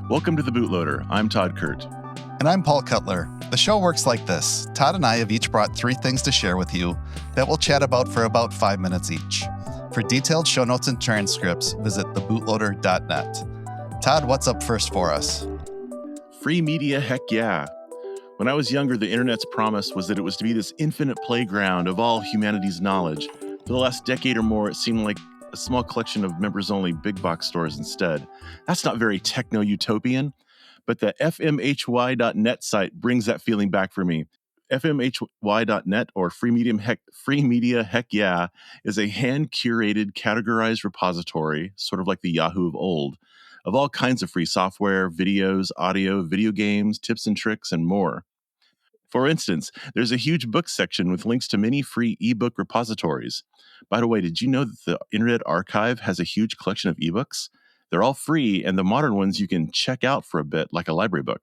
Welcome to The Bootloader. I'm Todd Kurt. And I'm Paul Cutler. The show works like this. Todd and I have each brought 3 things to share with you that we'll chat about for about 5 minutes each. For detailed show notes and transcripts, visit thebootloader.net. Todd, what's up first for us? Free media, heck yeah. When I was younger, the internet's promise was that it was to be this infinite playground of all humanity's knowledge. For the last decade or more, it seemed like a small collection of members-only big box stores instead. That's not very techno-utopian, but the fmhy.net site brings that feeling back for me. fmhy.net, or Free Media Heck Yeah, is a hand-curated, categorized repository, sort of like the Yahoo of old, of all kinds of free software, videos, audio, video games, tips and tricks, and more. For instance, there's a huge book section with links to many free ebook repositories. By the way, did you know that the Internet Archive has a huge collection of ebooks? They're all free, and the modern ones you can check out for a bit, like a library book.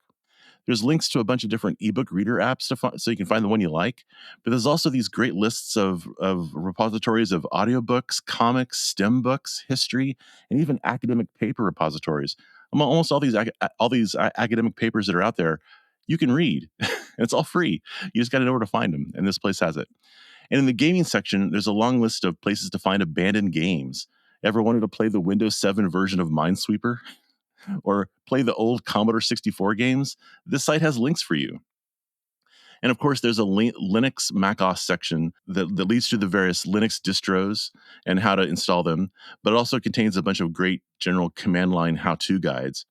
There's links to a bunch of different ebook reader apps so you can find the one you like. But there's also these great lists of repositories of audiobooks, comics, STEM books, history, and even academic paper repositories. Almost all these academic papers that are out there, you can read. It's all free. You just got to know where to find them, and this place has it. And in the gaming section, there's a long list of places to find abandoned games. Ever wanted to play the Windows 7 version of Minesweeper? Or play the old Commodore 64 games? This site has links for you. And of course, there's a Linux macOS section that leads to the various Linux distros and how to install them, but it also contains a bunch of great general command line how-to guides.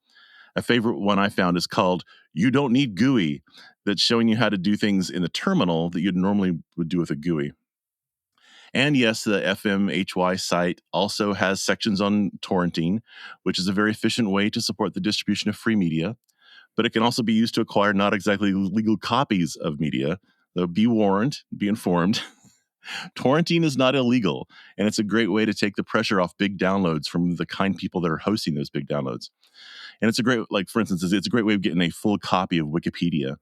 A favorite one I found is called You Don't Need GUI, that's showing you how to do things in the terminal that you'd normally would do with a GUI. And yes, the FMHY site also has sections on torrenting, which is a very efficient way to support the distribution of free media. But it can also be used to acquire not exactly legal copies of media. Though be warned, be informed. Torrenting is not illegal, and it's a great way to take the pressure off big downloads from the kind people that are hosting those big downloads. And it's a great, for instance, it's a great way of getting a full copy of Wikipedia.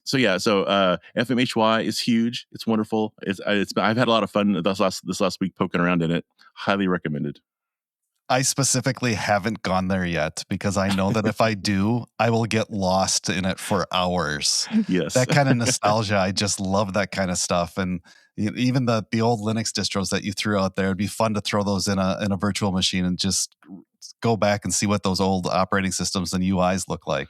So FMHY is huge. It's wonderful. I've had a lot of fun this last week poking around in it. Highly recommended. I specifically haven't gone there yet because I know that if I do, I will get lost in it for hours. Yes. That kind of nostalgia, I just love that kind of stuff. And even the old Linux distros that you threw out there, it'd be fun to throw those in a virtual machine and just go back and see what those old operating systems and UIs look like.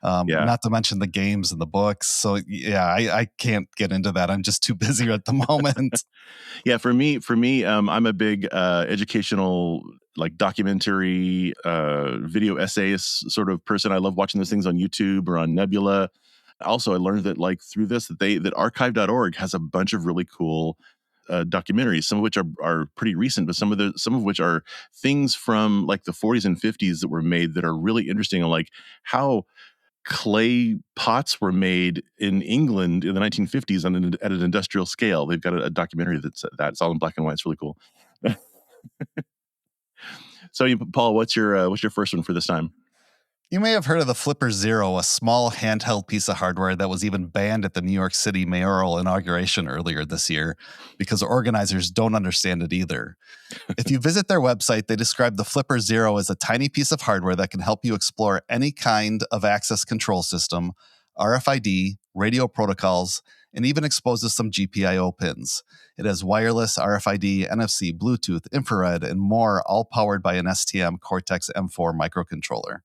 Not to mention the games and the books. So I can't get into that. I'm just too busy at the moment. Yeah, for me, I'm a big educational, documentary, video essays sort of person. I love watching those things on YouTube or on Nebula. Also, I learned that through this that archive.org has a bunch of really cool documentaries, some of which are pretty recent, but some of which are things from the 40s and 50s that were made that are really interesting, like how clay pots were made in England in the 1950s at an industrial scale. They've got a documentary that's all in black and white. It's really cool. So, Paul, what's your first one for this time? You may have heard of the Flipper Zero, a small handheld piece of hardware that was even banned at the New York City mayoral inauguration earlier this year because organizers don't understand it either. If you visit their website, they describe the Flipper Zero as a tiny piece of hardware that can help you explore any kind of access control system, RFID, radio protocols, and even exposes some GPIO pins. It has wireless, RFID, NFC, Bluetooth, infrared, and more, all powered by an STM Cortex-M4 microcontroller.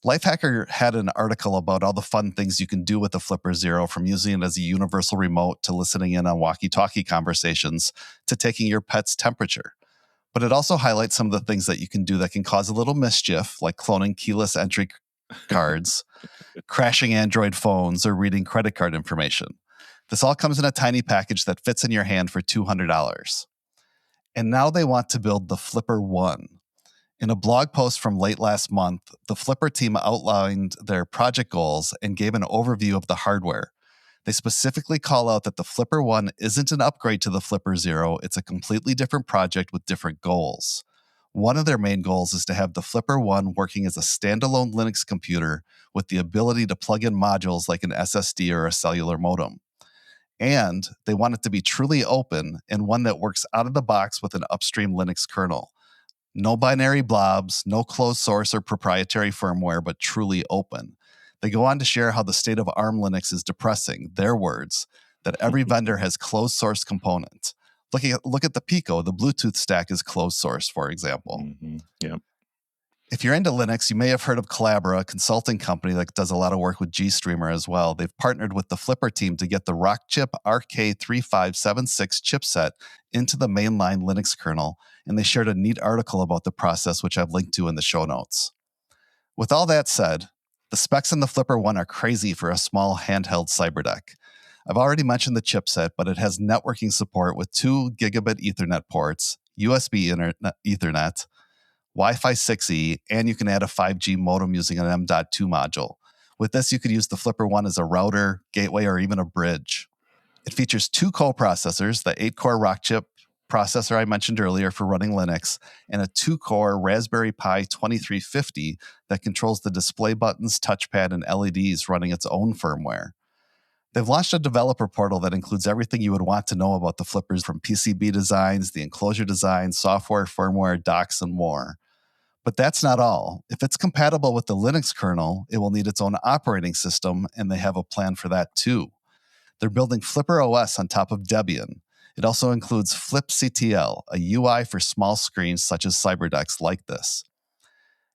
Lifehacker had an article about all the fun things you can do with the Flipper Zero, from using it as a universal remote to listening in on walkie-talkie conversations to taking your pet's temperature. But it also highlights some of the things that you can do that can cause a little mischief, like cloning keyless entry cards, crashing Android phones, or reading credit card information. This all comes in a tiny package that fits in your hand for $200. And now they want to build the Flipper One. In a blog post from late last month, the Flipper team outlined their project goals and gave an overview of the hardware. They specifically call out that the Flipper One isn't an upgrade to the Flipper Zero. It's a completely different project with different goals. One of their main goals is to have the Flipper One working as a standalone Linux computer with the ability to plug in modules like an SSD or a cellular modem. And they want it to be truly open and one that works out of the box with an upstream Linux kernel. No binary blobs, no closed source or proprietary firmware, but truly open. They go on to share how the state of ARM Linux is depressing, their words, that every vendor has closed source components. Look at the Pico, the Bluetooth stack is closed source, for example. Yeah. If you're into Linux, you may have heard of Collabora, a consulting company that does a lot of work with GStreamer as well. They've partnered with the Flipper team to get the Rockchip RK3576 chipset into the mainline Linux kernel, and they shared a neat article about the process, which I've linked to in the show notes. With all that said, the specs in the Flipper One are crazy for a small handheld cyberdeck. I've already mentioned the chipset, but it has networking support with 2 gigabit Ethernet ports, USB Ethernet, Wi-Fi 6E, and you can add a 5G modem using an M.2 module. With this, you could use the Flipper One as a router, gateway, or even a bridge. It features 2 co-processors, the 8-core Rockchip processor I mentioned earlier for running Linux, and a 2-core Raspberry Pi 2350 that controls the display buttons, touchpad, and LEDs running its own firmware. They've launched a developer portal that includes everything you would want to know about the Flippers, from PCB designs, the enclosure design, software, firmware, docks, and more. But that's not all. If it's compatible with the Linux kernel, it will need its own operating system, and they have a plan for that too. They're building Flipper OS on top of Debian. It also includes flipctl, a UI for small screens such as cyberdecks like this.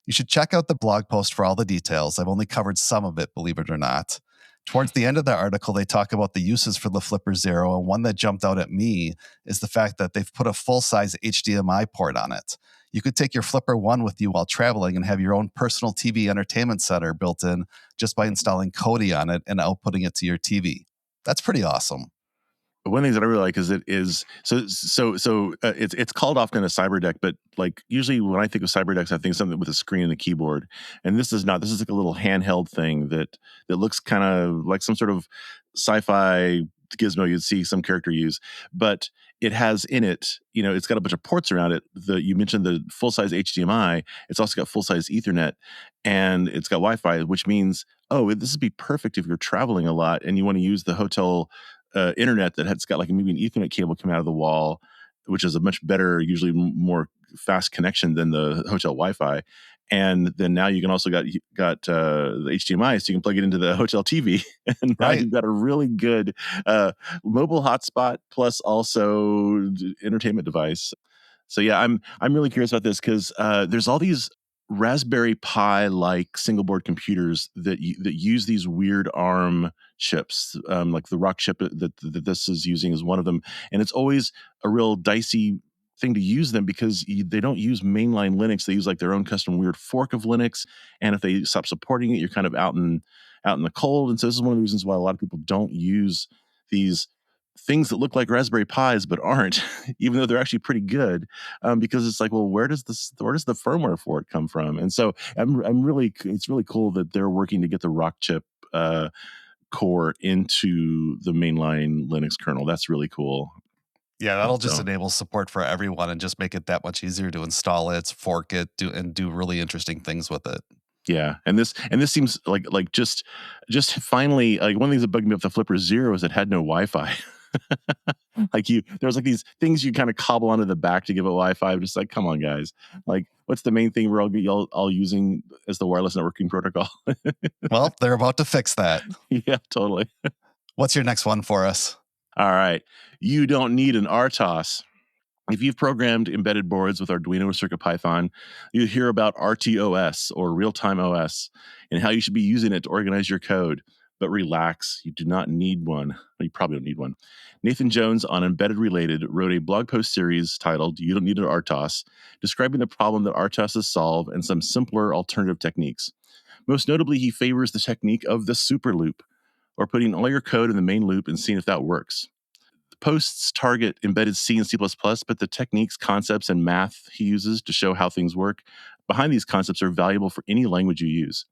You should check out the blog post for all the details. I've only covered some of it, believe it or not. Towards the end of the article, they talk about the uses for the Flipper Zero, and one that jumped out at me is the fact that they've put a full-size HDMI port on it. You could take your Flipper One with you while traveling and have your own personal TV entertainment center built in just by installing Kodi on it and outputting it to your TV. That's pretty awesome. One of the things that I really like is it's called often a cyber deck, but like usually when I think of cyber decks, I think of something with a screen and a keyboard. And this is not. This is like a little handheld thing that looks kind of like some sort of sci-fi gizmo you'd see some character use, but it has in it, it's got a bunch of ports around it. You mentioned the full-size HDMI. It's also got full-size Ethernet, and it's got Wi-Fi, which means, this would be perfect if you're traveling a lot and you want to use the hotel internet that has got like maybe an Ethernet cable coming out of the wall, which is a much better, usually more fast connection than the hotel Wi-Fi. And then now you can also got the HDMI, so you can plug it into the hotel TV, and now you've got a really good mobile hotspot plus also entertainment device. So yeah, I'm really curious about this because there's all these Raspberry Pi like single board computers that use these weird ARM chips, like the Rock chip that this is using is one of them, and it's always a real dicey thing to use them because they don't use mainline Linux. They use like their own custom weird fork of Linux, and if they stop supporting it, you're kind of out in the cold. And so this is one of the reasons why a lot of people don't use these things that look like Raspberry Pis but aren't, even though they're actually pretty good, because it's like, well, where does the firmware for it come from? And so it's really cool that they're working to get the Rock chip core into the mainline Linux kernel. That's really cool. Yeah, that'll just enable support for everyone and just make it that much easier to install it, fork it, do really interesting things with it. Yeah, and this seems like just finally, like, one of the things that bugged me with the Flipper Zero is it had no Wi-Fi. There was like these things you kind of cobble onto the back to give it Wi-Fi. I'm just like, come on, guys! Like, what's the main thing we're all using as the wireless networking protocol? Well, they're about to fix that. Yeah, totally. What's your next one for us? All right, you don't need an RTOS. If you've programmed embedded boards with Arduino or CircuitPython, you hear about RTOS, or real-time OS, and how you should be using it to organize your code. But relax, you do not need one. Well, you probably don't need one. Nathan Jones on Embedded Related wrote a blog post series titled "You Don't Need an RTOS," describing the problem that RTOSs solve and some simpler alternative techniques. Most notably, he favors the technique of the super loop, or putting all your code in the main loop and seeing if that works. The posts target embedded C and C++, but the techniques, concepts, and math he uses to show how things work behind these concepts are valuable for any language you use.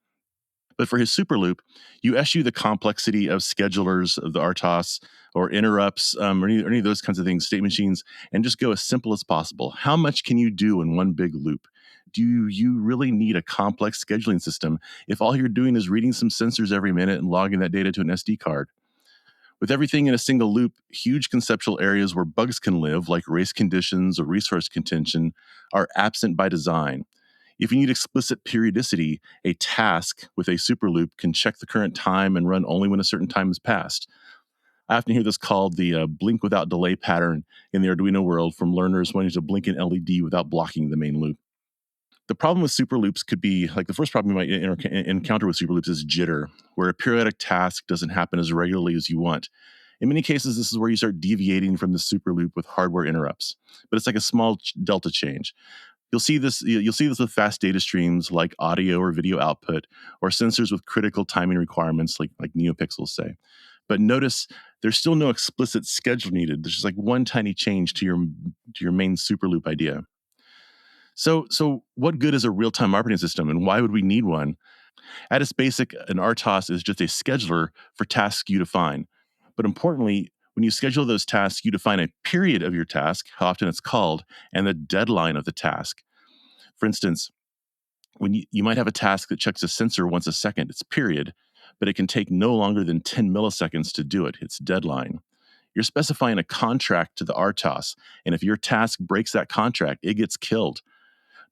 But for his super loop, you eschew the complexity of schedulers of the RTOS or interrupts or any of those kinds of things, state machines, and just go as simple as possible. How much can you do in one big loop? Do you really need a complex scheduling system if all you're doing is reading some sensors every minute and logging that data to an SD card? With everything in a single loop, huge conceptual areas where bugs can live, like race conditions or resource contention, are absent by design. If you need explicit periodicity, a task with a super loop can check the current time and run only when a certain time has passed. I often hear this called the blink without delay pattern in the Arduino world from learners wanting to blink an LED without blocking the main loop. The problem with super loops could be, like, the first problem you might encounter with super loops is jitter, where a periodic task doesn't happen as regularly as you want. In many cases, this is where you start deviating from the super loop with hardware interrupts, but it's like a small delta change. You'll see this with fast data streams like audio or video output, or sensors with critical timing requirements like NeoPixels say. But notice there's still no explicit schedule needed. There's just like one tiny change to your main super loop idea. So what good is a real-time operating system, and why would we need one? At its basic, an RTOS is just a scheduler for tasks you define. But importantly, when you schedule those tasks, you define a period of your task, how often it's called, and the deadline of the task. For instance, when you might have a task that checks a sensor once a second, it's period, but it can take no longer than 10 milliseconds to do it, its deadline. You're specifying a contract to the RTOS, and if your task breaks that contract, it gets killed.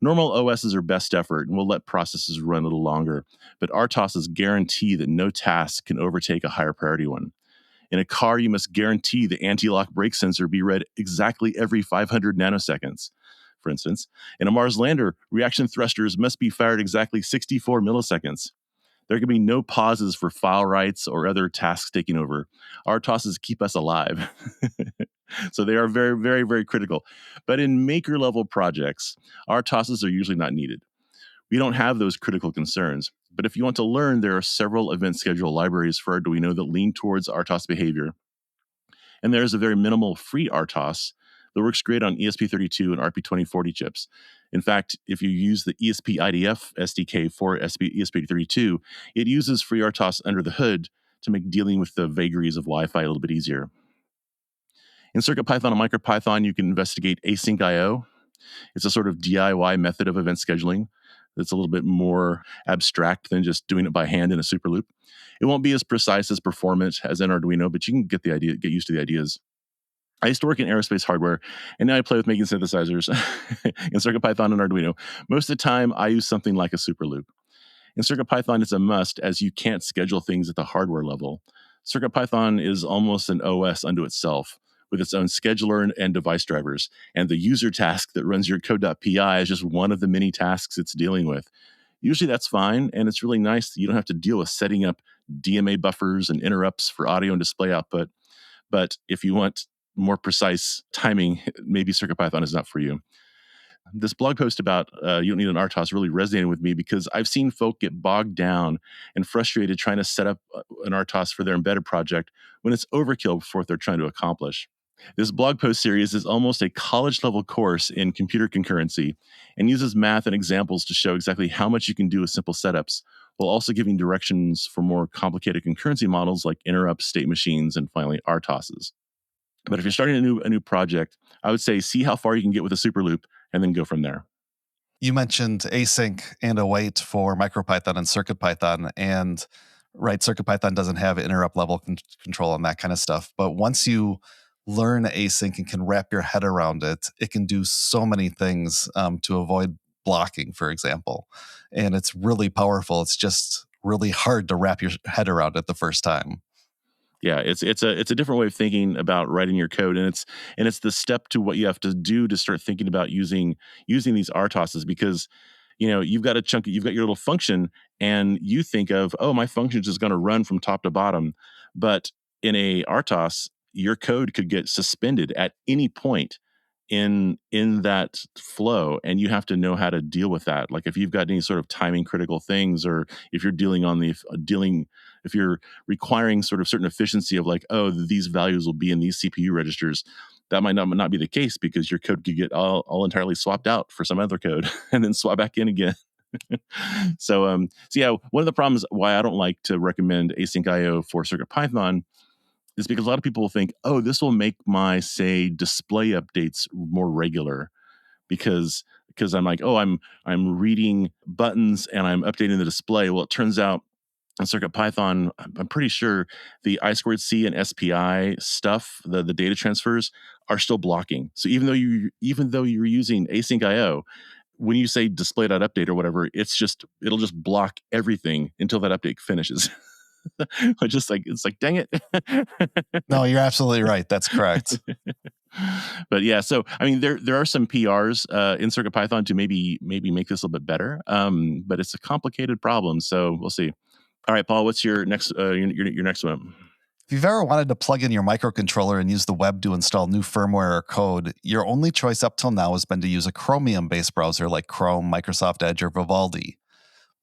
Normal OSes are best effort and will let processes run a little longer, but RTOSs guarantee that no task can overtake a higher priority one. In a car, you must guarantee the anti-lock brake sensor be read exactly every 500 nanoseconds. For instance, in a Mars lander, reaction thrusters must be fired exactly 64 milliseconds. There can be no pauses for file writes or other tasks taking over. RTOSs keep us alive. So they are very, very, very critical. But in maker level projects, RTOSs are usually not needed. We don't have those critical concerns. But if you want to learn, there are several event schedule libraries for Arduino that lean towards RTOS behavior. And there's a very minimal free RTOS that works great on ESP32 and RP2040 chips. In fact, if you use the ESP IDF SDK for ESP32, it uses free RTOS under the hood to make dealing with the vagaries of Wi-Fi a little bit easier. In CircuitPython and MicroPython, you can investigate async I/O. It's a sort of DIY method of event scheduling that's a little bit more abstract than just doing it by hand in a super loop. It won't be as precise as performant as in Arduino, but you can get used to the ideas. I used to work in aerospace hardware, and now I play with making synthesizers in CircuitPython and Arduino. Most of the time, I use something like a super loop. In CircuitPython, it's a must, as you can't schedule things at the hardware level. CircuitPython is almost an OS unto itself, with its own scheduler and device drivers, and the user task that runs your code.py is just one of the many tasks it's dealing with. Usually that's fine, and it's really nice that you don't have to deal with setting up DMA buffers and interrupts for audio and display output. But if you want more precise timing, maybe CircuitPython is not for you. This blog post about you don't need an RTOS really resonated with me because I've seen folk get bogged down and frustrated trying to set up an RTOS for their embedded project when it's overkill for what they're trying to accomplish. This blog post series is almost a college-level course in computer concurrency and uses math and examples to show exactly how much you can do with simple setups, while also giving directions for more complicated concurrency models like interrupts, state machines, and finally RTOSs. But if you're starting a new project, I would say see how far you can get with a super loop and then go from there. You mentioned async and await for MicroPython and CircuitPython, and right, CircuitPython doesn't have interrupt level control and that kind of stuff. But once you learn async and can wrap your head around it, it can do so many things to avoid blocking, for example. And it's really powerful. It's just really hard to wrap your head around it the first time. Yeah, it's a different way of thinking about writing your code, and it's the step to what you have to do to start thinking about using these RTOSs, because you've got your little function, and you think of, oh, my function is just going to run from top to bottom, but in a RTOS, your code could get suspended at any point in that flow, and you have to know how to deal with that. Like if you've got any sort of timing critical things, or if you're if you're requiring sort of certain efficiency of like, oh, these values will be in these CPU registers, that might not be the case, because your code could get all entirely swapped out for some other code and then swap back in again. So yeah, one of the problems why I don't like to recommend async IO for CircuitPython is because a lot of people will think, oh, this will make my, say, display updates more regular, because I'm like, oh, I'm reading buttons and I'm updating the display. Well, it turns out in CircuitPython, I'm pretty sure the I2C and SPI stuff, the data transfers, are still blocking. So even though you're using async IO, when you say display.update or whatever, it'll just block everything until that update finishes. It's like, dang it. No, you're absolutely right. That's correct. But yeah, so I mean, there are some PRs in CircuitPython to maybe make this a little bit better, but it's a complicated problem, so we'll see. All right, Paul, what's your next your next one? If you've ever wanted to plug in your microcontroller and use the web to install new firmware or code, your only choice up till now has been to use a Chromium-based browser like Chrome, Microsoft Edge, or Vivaldi.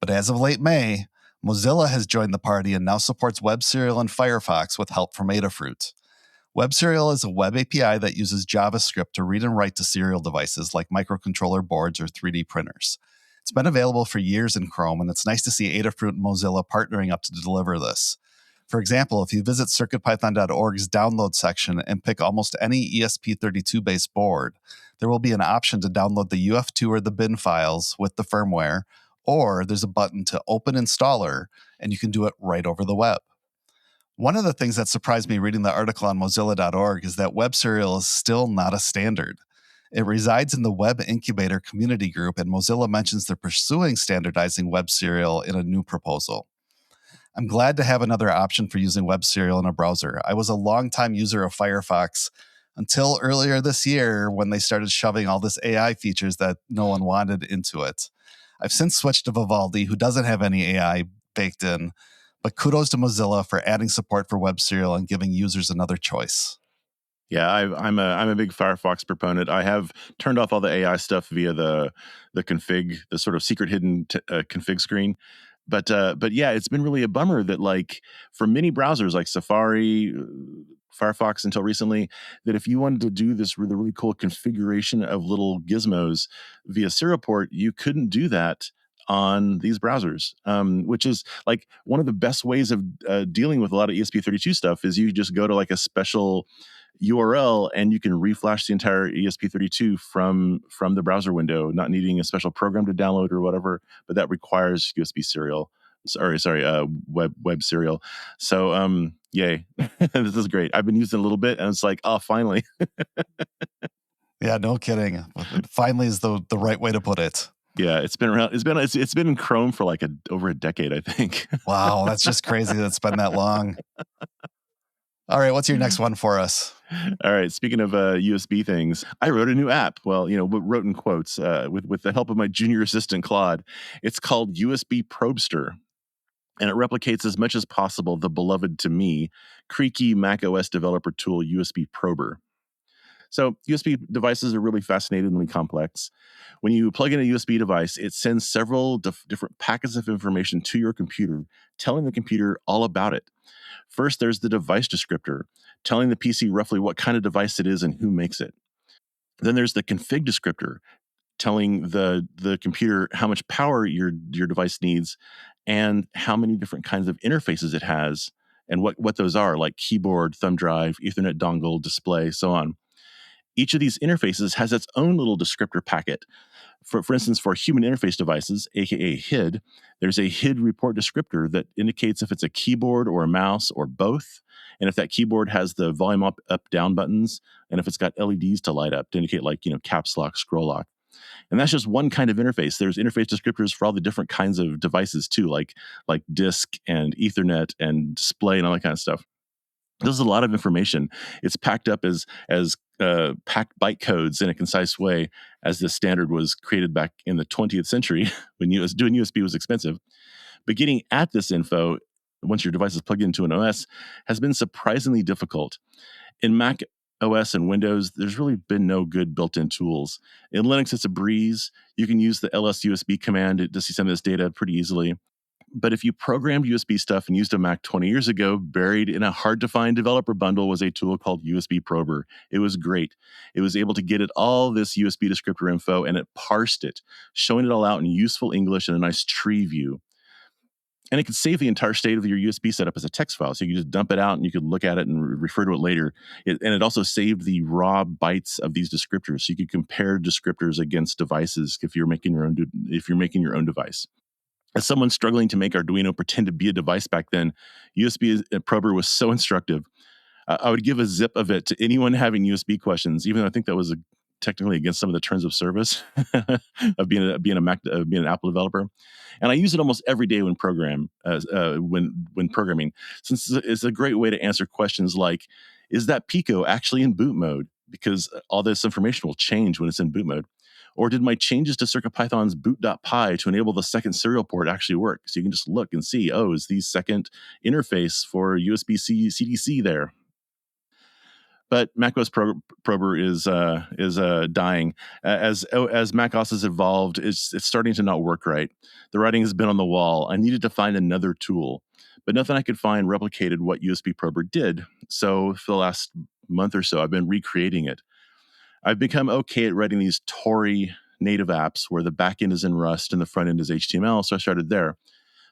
But as of late May, Mozilla has joined the party and now supports WebSerial and Firefox with help from Adafruit. WebSerial is a web API that uses JavaScript to read and write to serial devices like microcontroller boards or 3D printers. It's been available for years in Chrome, and it's nice to see Adafruit and Mozilla partnering up to deliver this. For example, if you visit CircuitPython.org's download section and pick almost any ESP32-based board, there will be an option to download the UF2 or the bin files with the firmware, or there's a button to open installer, and you can do it right over the web. One of the things that surprised me reading the article on Mozilla.org is that WebSerial is still not a standard. It resides in the Web Incubator community group, and Mozilla mentions they're pursuing standardizing WebSerial in a new proposal. I'm glad to have another option for using WebSerial in a browser. I was a longtime user of Firefox until earlier this year when they started shoving all this AI features that no one wanted into it. I've since switched to Vivaldi, who doesn't have any AI baked in, but kudos to Mozilla for adding support for WebSerial and giving users another choice. Yeah, I'm a big Firefox proponent. I have turned off all the AI stuff via the config, the sort of secret hidden config screen. But yeah, it's been really a bummer that, like, for many browsers like Safari, Firefox until recently, that if you wanted to do this really cool configuration of little gizmos via serial port, you couldn't do that on these browsers, which is like one of the best ways of dealing with a lot of ESP32 stuff is you just go to like a special URL and you can reflash the entire ESP32 from the browser window, not needing a special program to download or whatever. But that requires USB serial. Web serial. So, yay! This is great. I've been using it a little bit, and it's like, oh, finally. Yeah, no kidding. Finally is the right way to put it. Yeah, it's been around. It's been in Chrome for like over a decade, I think. Wow, that's just crazy that it's been that long. All right, what's your next one for us? All right, speaking of USB things, I wrote a new app. Well, wrote in quotes with the help of my junior assistant, Claude. It's called USB Probester, and it replicates as much as possible the beloved to me creaky macOS developer tool USB Prober. So USB devices are really fascinatingly complex. When you plug in a USB device, it sends several different packets of information to your computer, telling the computer all about it. First, there's the device descriptor, telling the PC roughly what kind of device it is and who makes it. Then there's the config descriptor, telling the computer how much power your device needs and how many different kinds of interfaces it has and what those are, like keyboard, thumb drive, Ethernet dongle, display, so on. Each of these interfaces has its own little descriptor packet. For instance, for human interface devices, aka HID, there's a HID report descriptor that indicates if it's a keyboard or a mouse or both, and if that keyboard has the volume up, down buttons, and if it's got LEDs to light up to indicate, like, caps lock, scroll lock. And that's just one kind of interface. There's interface descriptors for all the different kinds of devices too, like disk and Ethernet and display and all that kind of stuff. This is a lot of information. It's packed up as packed byte codes in a concise way, as the standard was created back in the 20th century when doing USB was expensive. But getting at this info, once your device is plugged into an OS, has been surprisingly difficult. In Mac OS and Windows, there's really been no good built-in tools. In Linux, it's a breeze. You can use the lsusb command to see some of this data pretty easily. But if you programmed USB stuff and used a Mac 20 years ago, buried in a hard-to-find developer bundle was a tool called USB Prober. It was great. It was able to get at all this USB descriptor info, and it parsed it, showing it all out in useful English and a nice tree view. And it could save the entire state of your USB setup as a text file. So you could just dump it out and you could look at it and refer to it later. And it also saved the raw bytes of these descriptors. So you could compare descriptors against devices if you're making your own device. As someone struggling to make Arduino pretend to be a device back then, USB Prober was so instructive. I would give a zip of it to anyone having USB questions, even though I think that was technically against some of the terms of service of being an Apple developer. And I use it almost every day when programming, since it's a great way to answer questions like, "Is that Pico actually in boot mode?" Because all this information will change when it's in boot mode. Or did my changes to CircuitPython's boot.py to enable the second serial port actually work? So you can just look and see, oh, is the second interface for USB-C CDC there? But macOS Prober is dying as macOS has evolved. It's starting to not work right. The writing has been on the wall. I needed to find another tool, but nothing I could find replicated what USB Prober did. So for the last month or so, I've been recreating it. I've become okay at writing these Tory native apps where the backend is in Rust and the front end is HTML. So I started there.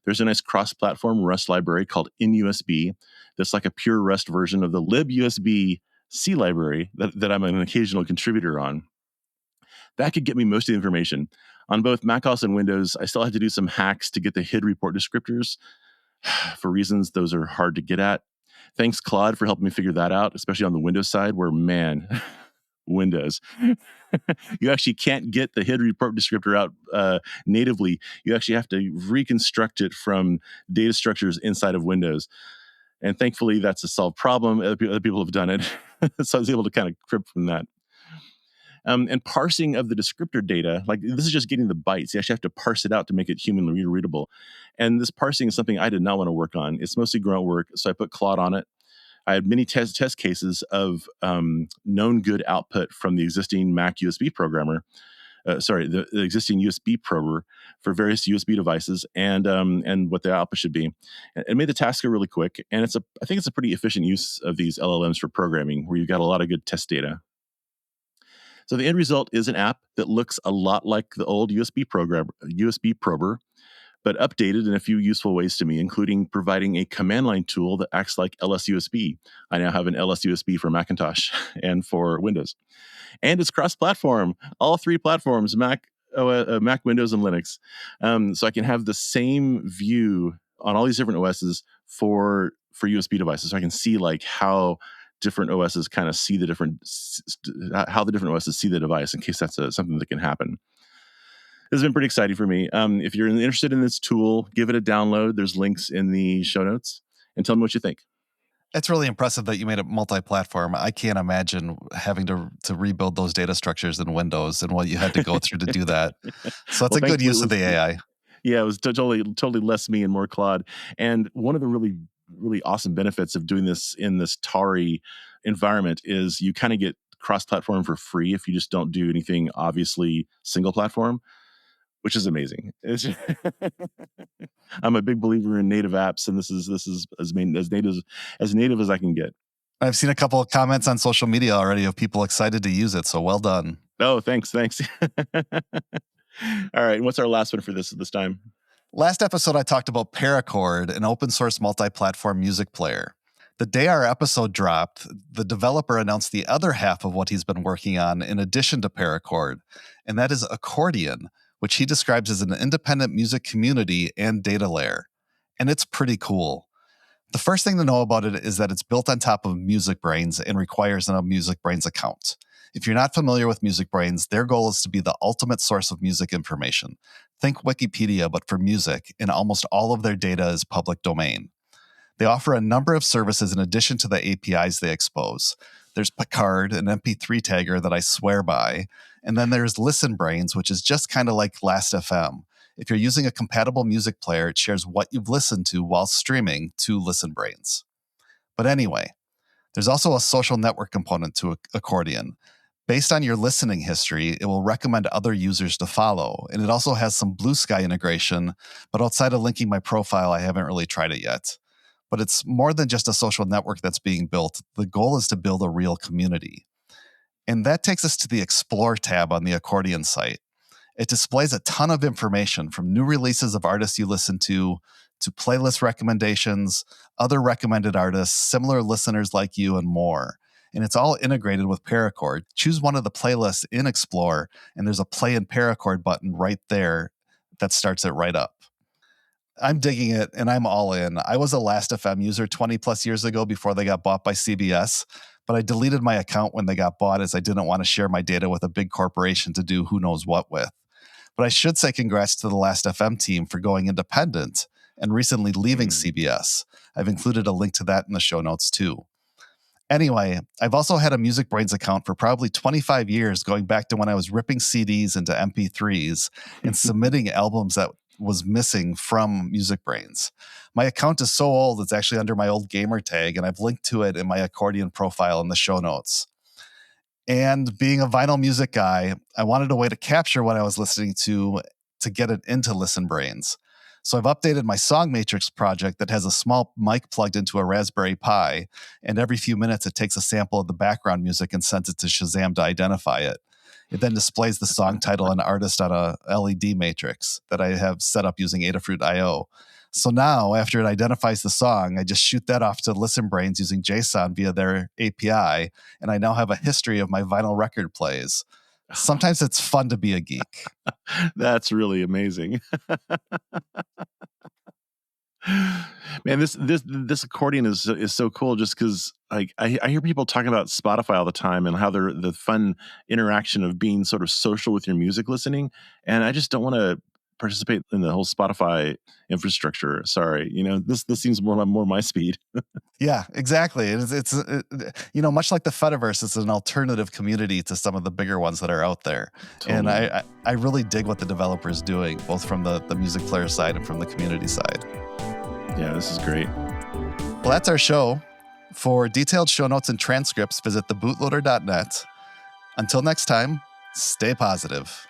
There's a nice cross-platform Rust library called InUSB that's like a pure Rust version of the libUSB C library that I'm an occasional contributor on. That could get me most of the information. On both macOS and Windows, I still had to do some hacks to get the HID report descriptors. For reasons those are hard to get at. Thanks, Claude, for helping me figure that out, especially on the Windows side where, man, Windows. You actually can't get the HID report descriptor out natively. You actually have to reconstruct it from data structures inside of Windows. And thankfully, that's a solved problem. Other people have done it. So I was able to kind of crib from that. And parsing of the descriptor data, like this is just getting the bytes. You actually have to parse it out to make it humanly readable. And this parsing is something I did not want to work on. It's mostly grunt work. So I put Claude on it. I had many test cases of known good output from the existing Mac USB programmer. The existing USB prober for various USB devices and what the output should be. It made the task go really quick, and I think it's a pretty efficient use of these LLMs for programming, where you've got a lot of good test data. So the end result is an app that looks a lot like the old USB prober, but updated in a few useful ways to me, including providing a command line tool that acts like LSUSB. I now have an LSUSB for Macintosh and for Windows. And it's cross-platform, all three platforms, Mac, Windows, and Linux. So I can have the same view on all these different OSs for USB devices. So I can see like how different OSs kind of see how the different OSs see the device, in case that's something that can happen. This has been pretty exciting for me. If you're interested in this tool, give it a download. There's links in the show notes, and tell me what you think. It's really impressive that you made it multi-platform. I can't imagine having to rebuild those data structures in Windows and what you had to go through to do that. So that's a good use of the AI. Yeah, it was totally less me and more Claude. And one of the really, really awesome benefits of doing this in this Tari environment is you kind of get cross-platform for free if you just don't do anything obviously single platform, which is amazing. I'm a big believer in native apps, and this is as native as I can get. I've seen a couple of comments on social media already of people excited to use it, so well done. Oh, thanks. All right, and what's our last one for this time? Last episode, I talked about Parachord, an open source multi-platform music player. The day our episode dropped, the developer announced the other half of what he's been working on in addition to Parachord, and that is Achordion, which he describes as an independent music community and data layer. And it's pretty cool. The first thing to know about it is that it's built on top of MusicBrainz and requires a MusicBrainz account. If you're not familiar with MusicBrainz, their goal is to be the ultimate source of music information. Think Wikipedia, but for music, and almost all of their data is public domain. They offer a number of services in addition to the APIs they expose. There's Parachord, an MP3 tagger that I swear by, and then there's ListenBrainz, which is just kind of like Last.fm. If you're using a compatible music player, it shares what you've listened to while streaming to ListenBrainz. But anyway, there's also a social network component to Achordion. Based on your listening history, it will recommend other users to follow, and it also has some Blue Sky integration, but outside of linking my profile, I haven't really tried it yet. But it's more than just a social network that's being built. The goal is to build a real community. And that takes us to the Explore tab on the Achordion site. It displays a ton of information from new releases of artists you listen to playlist recommendations, other recommended artists, similar listeners like you, and more. And it's all integrated with Parachord. Choose one of the playlists in Explore, and there's a Play in Parachord button right there that starts it right up. I'm digging it, and I'm all in. I was a Last.fm user 20 plus years ago before they got bought by CBS, but I deleted my account when they got bought as I didn't want to share my data with a big corporation to do who knows what with. But I should say congrats to the Last.fm team for going independent and recently leaving CBS. I've included a link to that in the show notes too. Anyway, I've also had a Music Brains account for probably 25 years, going back to when I was ripping CDs into MP3s and submitting albums that was missing from Music Brains. My account is so old, it's actually under my old gamer tag, and I've linked to it in my Achordion profile in the show notes. And being a vinyl music guy, I wanted a way to capture what I was listening to get it into Listen Brains. So I've updated my Song Matrix project that has a small mic plugged into a Raspberry Pi, and every few minutes it takes a sample of the background music and sends it to Shazam to identify it. It then displays the song title and artist on a LED matrix that I have set up using Adafruit.io. So now, after it identifies the song, I just shoot that off to Listen Brains using JSON via their API, and I now have a history of my vinyl record plays. Sometimes it's fun to be a geek. That's really amazing. Man, this accordion is so cool just because I hear people talking about Spotify all the time and how they're the fun interaction of being sort of social with your music listening. And I just don't want to participate in the whole Spotify infrastructure. Sorry. This seems more my speed. Yeah, exactly. It's much like the Fediverse, it's an alternative community to some of the bigger ones that are out there. Totally. And I really dig what the developer is doing, both from the music player side and from the community side. Yeah, this is great. Well, that's our show. For detailed show notes and transcripts, visit thebootloader.net. Until next time, stay positive.